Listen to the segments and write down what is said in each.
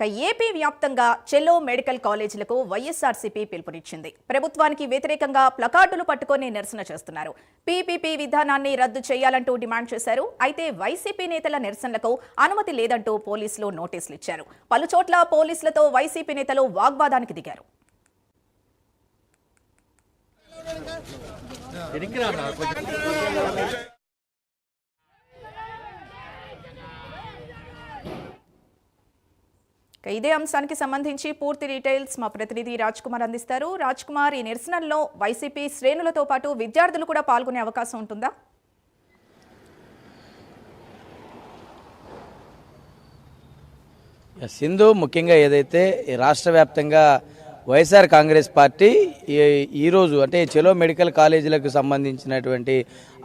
AP వ్యాప్తంగా చెలో medical కాలేజీలకు వైఎస్ఆర్సీపీ పిలుపునిచ్చింది. ప్రభుత్వానికి వ్యతిరేకంగా ప్లకార్డులు పట్టుకొని నిరసన చేస్తున్నారు. పీపీపీ విధానాన్ని రద్దు చేయాలంటూ డిమాండ్ చేశారు. అయితే వైసీపీ నేతల నిరసనలకు అనుమతి లేదంటూ పోలీసులు నోటీసులు ఇచ్చారు. పలుచోట్ల పోలీసులతో వైసీపీ నేతలు వాగ్వాదానికి దిగారు. ఇదే అంశానికి సంబంధించి పూర్తి డీటెయిల్స్ మా ప్రతినిధి రాజ్ కుమార్ అందిస్తారు. రాజ్ కుమార్, ఈ నిరసనల్లో వైసీపీ శ్రేణులతో పాటు విద్యార్థులు కూడా పాల్గొనే అవకాశం ఉంటుందా? సింధు, ముఖ్యంగా ఏదైతే రాష్ట్ర వ్యాప్తంగా వైఎస్ఆర్ కాంగ్రెస్ పార్టీ ఈరోజు అంటే చెలో మెడికల్ కాలేజీలకు సంబంధించినటువంటి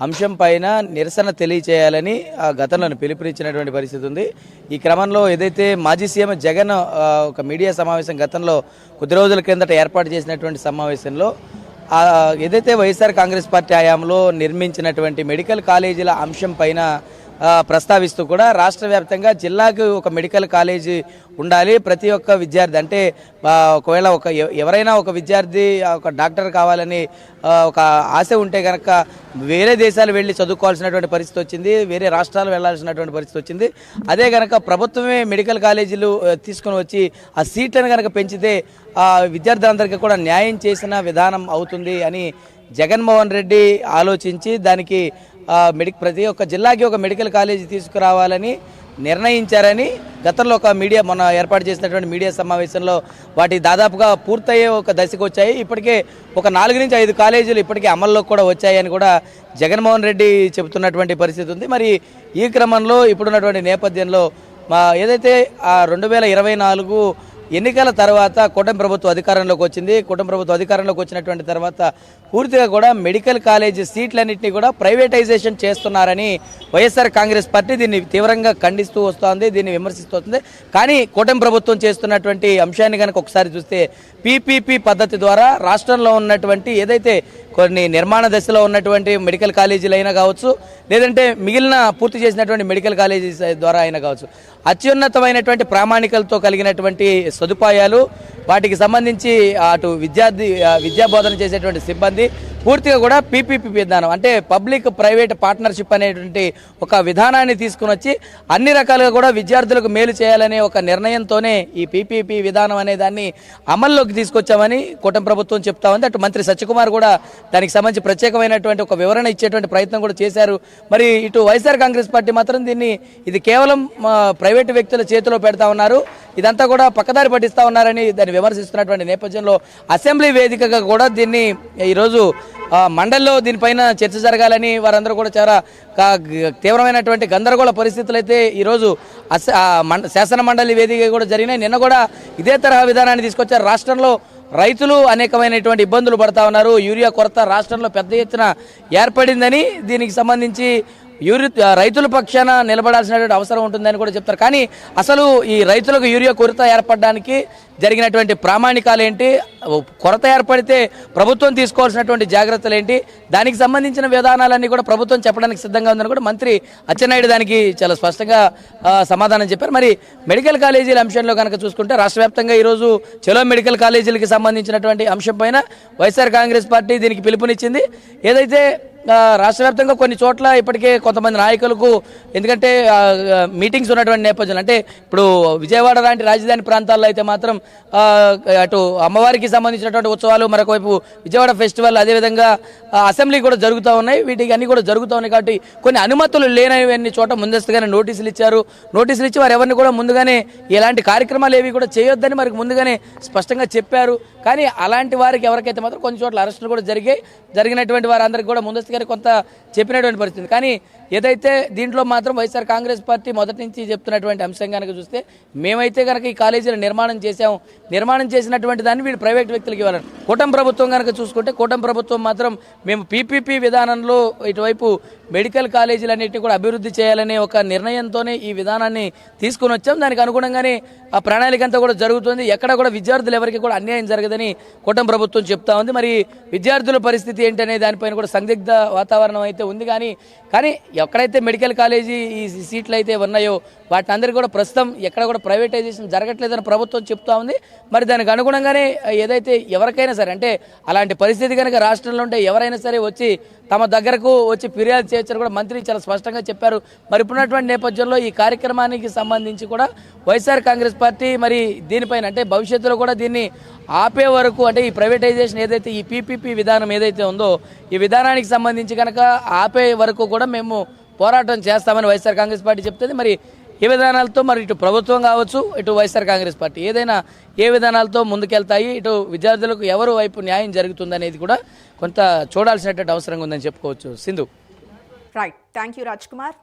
అంశం పైన నిరసన తెలియచేయాలని గతంలో పిలుపునిచ్చినటువంటి పరిస్థితి ఉంది. ఈ క్రమంలో ఏదైతే మాజీ సీఎం జగన్ ఒక మీడియా సమావేశం గతంలో కొద్ది రోజుల కిందట ఏర్పాటు చేసినటువంటి సమావేశంలో ఏదైతే వైఎస్ఆర్ కాంగ్రెస్ పార్టీ హయాంలో నిర్మించినటువంటి మెడికల్ కాలేజీల అంశం పైన ప్రస్తావిస్తూ కూడా రాష్ట్ర వ్యాప్తంగా జిల్లాకు ఒక మెడికల్ కాలేజీ ఉండాలి. ప్రతి ఒక్క విద్యార్థి అంటే ఒకవేళ ఎవరైనా ఒక విద్యార్థి ఒక డాక్టర్ కావాలని ఒక ఆశ ఉంటే కనుక వేరే దేశాలు వెళ్ళి చదువుకోవాల్సినటువంటి పరిస్థితి వచ్చింది, వేరే రాష్ట్రాలు వెళ్లాల్సినటువంటి పరిస్థితి వచ్చింది. అదే కనుక ప్రభుత్వమే మెడికల్ కాలేజీలు తీసుకుని వచ్చి ఆ సీట్లను కనుక పెంచితే విద్యార్థులందరికీ కూడా న్యాయం చేసిన విధానం అవుతుంది అని జగన్మోహన్ రెడ్డి ఆలోచించి దానికి ప్రతి ఒక్క జిల్లాకి ఒక మెడికల్ కాలేజీ తీసుకురావాలని నిర్ణయించారని గతంలో ఒక మీడియా మొన్న ఏర్పాటు చేసినటువంటి మీడియా సమావేశంలో వాటి దాదాపుగా పూర్తయ్యే ఒక దశకు వచ్చాయి. ఇప్పటికే ఒక 4 నుంచి 5 కాలేజీలు ఇప్పటికే అమల్లో కూడా వచ్చాయని కూడా జగన్మోహన్ రెడ్డి చెబుతున్నటువంటి పరిస్థితి ఉంది. మరి ఈ క్రమంలో ఇప్పుడున్నటువంటి నేపథ్యంలో ఏదైతే 2024 ఎన్నికల తర్వాత కూటమి ప్రభుత్వం అధికారంలోకి వచ్చింది. కూటమి ప్రభుత్వం అధికారంలోకి వచ్చినటువంటి తర్వాత పూర్తిగా కూడా మెడికల్ కాలేజీ సీట్లన్నింటినీ కూడా ప్రైవేటైజేషన్ చేస్తున్నారని వైఎస్ఆర్ కాంగ్రెస్ పార్టీ దీన్ని తీవ్రంగా ఖండిస్తూ వస్తోంది, దీన్ని విమర్శిస్తూ వస్తుంది. కానీ కూటమి ప్రభుత్వం చేస్తున్నటువంటి అంశాన్ని కనుక ఒకసారి చూస్తే పీపీపీ పద్ధతి ద్వారా రాష్ట్రంలో ఉన్నటువంటి ఏదైతే కొన్ని నిర్మాణ దశలో ఉన్నటువంటి మెడికల్ కాలేజీలు అయినా కావచ్చు, లేదంటే మిగిలిన పూర్తి చేసినటువంటి మెడికల్ కాలేజీస్ ద్వారా అయినా కావచ్చు, అత్యున్నతమైనటువంటి ప్రామాణికలతో కలిగినటువంటి సదుపాయాలు, వాటికి సంబంధించి అటు విద్యాబోధన చేసేటువంటి సిబ్బంది పూర్తిగా కూడా పీపీపీ విధానం అంటే పబ్లిక్ ప్రైవేట్ పార్ట్నర్షిప్ అనేటువంటి ఒక విధానాన్ని తీసుకుని వచ్చి అన్ని రకాలుగా కూడా విద్యార్థులకు మేలు చేయాలనే ఒక నిర్ణయంతోనే ఈ పీపీపీ విధానం అనే దాన్ని అమల్లోకి తీసుకొచ్చామని కూటమి ప్రభుత్వం చెప్తా ఉంది. అటు మంత్రి సత్యకుమార్ కూడా దానికి సంబంధించి ప్రత్యేకమైనటువంటి ఒక వివరణ ఇచ్చేటువంటి ప్రయత్నం కూడా చేశారు. మరి ఇటు వైఎస్ఆర్ కాంగ్రెస్ పార్టీ మాత్రం ఇది కేవలం ప్రైవేటు వ్యక్తుల చేతిలో పెడతా ఉన్నారు, ఇదంతా కూడా పక్కదారి పట్టిస్తా ఉన్నారని దాన్ని విమర్శిస్తున్నటువంటి నేపథ్యంలో అసెంబ్లీ వేదికగా కూడా దీన్ని ఈరోజు మండలిలో దీనిపైన చర్చ జరగాలని వారందరూ కూడా చాలా తీవ్రమైనటువంటి గందరగోళ పరిస్థితులు అయితే ఈరోజు శాసన మండలి వేదిక కూడా జరిగినాయి. నిన్న కూడా ఇదే తరహా విధానాన్ని తీసుకొచ్చారు. రాష్ట్రంలో రైతులు అనేకమైనటువంటి ఇబ్బందులు పడతా ఉన్నారు. యూరియా కొరత రాష్ట్రంలో పెద్ద ఎత్తున ఏర్పడిందని దీనికి సంబంధించి రైతుల పక్షాన నిలబడాల్సినటువంటి అవసరం ఉంటుందని కూడా చెప్తారు. కానీ అసలు ఈ రైతులకు యూరియా కొరత ఏర్పడడానికి జరిగినటువంటి ప్రామాణికాలు ఏంటి, కొరత ఏర్పడితే ప్రభుత్వం తీసుకోవాల్సినటువంటి జాగ్రత్తలు ఏంటి, దానికి సంబంధించిన విధానాలన్నీ కూడా ప్రభుత్వం చెప్పడానికి సిద్ధంగా ఉందని కూడా మంత్రి అచ్చెన్నాయుడు దానికి చాలా స్పష్టంగా సమాధానం చెప్పారు. మరి మెడికల్ కాలేజీల అంశంలో కనుక చూసుకుంటే రాష్ట్ర వ్యాప్తంగా ఈరోజు చలో మెడికల్ కాలేజీలకి సంబంధించినటువంటి అంశం పైన వైఎస్ఆర్ కాంగ్రెస్ పార్టీ దీనికి పిలుపునిచ్చింది. ఏదైతే రాష్ట్ర వ్యాప్తంగా కొన్ని చోట్ల ఇప్పటికే కొంతమంది నాయకులకు ఎందుకంటే మీటింగ్స్ ఉన్నటువంటి నేపథ్యంలో అంటే ఇప్పుడు విజయవాడ లాంటి రాజధాని ప్రాంతాల్లో అయితే మాత్రం అటు అమ్మవారికి సంబంధించినటువంటి ఉత్సవాలు, మరొకవైపు విజయవాడ ఫెస్టివల్, అదేవిధంగా అసెంబ్లీ కూడా జరుగుతూ ఉన్నాయి. వీటికి అన్ని కూడా జరుగుతూ ఉన్నాయి. కాబట్టి కొన్ని అనుమతులు లేనివన్నీ చోట ముందస్తుగానే నోటీసులు ఇచ్చారు. నోటీసులు ఇచ్చి వారు ఎవరిని కూడా ముందుగానే ఇలాంటి కార్యక్రమాలు ఏవి కూడా చేయొద్దని మనకు ముందుగానే స్పష్టంగా చెప్పారు. కానీ అలాంటి వారికి ఎవరికైతే మాత్రం కొన్ని చోట్ల అరెస్టులు కూడా జరిగినటువంటి వారందరికీ కూడా ముందస్తుగానే కొంత చెప్పినటువంటి పరిస్థితి. కానీ ఏదైతే దీంట్లో మాత్రం వైఎస్ఆర్ కాంగ్రెస్ పార్టీ మొదటి నుంచి చెప్తున్నటువంటి అంశం కనుక చూస్తే మేమైతే కనుక ఈ కాలేజీలు నిర్మాణం చేసినటువంటి దాన్ని వీళ్ళు ప్రైవేట్ వ్యక్తులకు ఇవ్వాలని కూటమి ప్రభుత్వం కనుక చూసుకుంటే కూటమి ప్రభుత్వం మాత్రం మేము పీపీపీ విధానంలో ఇటువైపు మెడికల్ కాలేజీలన్నింటినీ కూడా అభివృద్ధి చేయాలనే ఒక నిర్ణయంతోనే ఈ విధానాన్ని తీసుకుని వచ్చాం. దానికి అనుగుణంగానే ఆ ప్రణాళిక అంతా కూడా జరుగుతుంది. ఎక్కడ కూడా విద్యార్థులు ఎవరికి కూడా అన్యాయం జరగదని కూటమి ప్రభుత్వం చెప్తా ఉంది. మరి విద్యార్థుల పరిస్థితి ఏంటనే దానిపైన కూడా సందిగ్ధ వాతావరణం అయితే ఉంది. కానీ ఎక్కడైతే మెడికల్ కాలేజీ ఈ సీట్లు అయితే ఉన్నాయో వాటిని అందరికీ కూడా ప్రస్తుతం ఎక్కడ కూడా ప్రైవేటైజేషన్ జరగట్లేదని ప్రభుత్వం చెప్తా ఉంది. మరి దానికి అనుగుణంగానే ఏదైతే ఎవరికైనా సరే అంటే అలాంటి పరిస్థితి కనుక రాష్ట్రంలో ఉంటే ఎవరైనా సరే వచ్చి తమ దగ్గరకు వచ్చి ఫిర్యాదు చేయొచ్చని కూడా మంత్రి చాలా స్పష్టంగా చెప్పారు. మరి ఇప్పుడున్నటువంటి నేపథ్యంలో ఈ కార్యక్రమానికి సంబంధించి కూడా వైఎస్ఆర్ కాంగ్రెస్ పార్టీ మరి దీనిపైన అంటే భవిష్యత్తులో కూడా దీన్ని ఆపే వరకు అంటే ఈ ప్రైవేటైజేషన్ ఏదైతే ఈ పీపీపీ విధానం ఏదైతే ఉందో ఈ విధానానికి సంబంధించి కనుక ఆపే వరకు కూడా మేము పోరాటం చేస్తామని వైఎస్ఆర్ కాంగ్రెస్ పార్టీ చెప్తుంది. మరి ఏ విధానాలతో మరి ఇటు ప్రభుత్వం కావచ్చు ఇటు వైఎస్ఆర్ కాంగ్రెస్ పార్టీ ఏదైనా ఏ విధానాలతో ముందుకెళ్తాయి, ఇటు విద్యార్థులకు ఎవరు వైపు న్యాయం జరుగుతుందనేది కూడా కొంత చూడాల్సినటువంటి అవసరం ఉందని చెప్పుకోవచ్చు. Sindhu. Right, thank you Raj Kumar.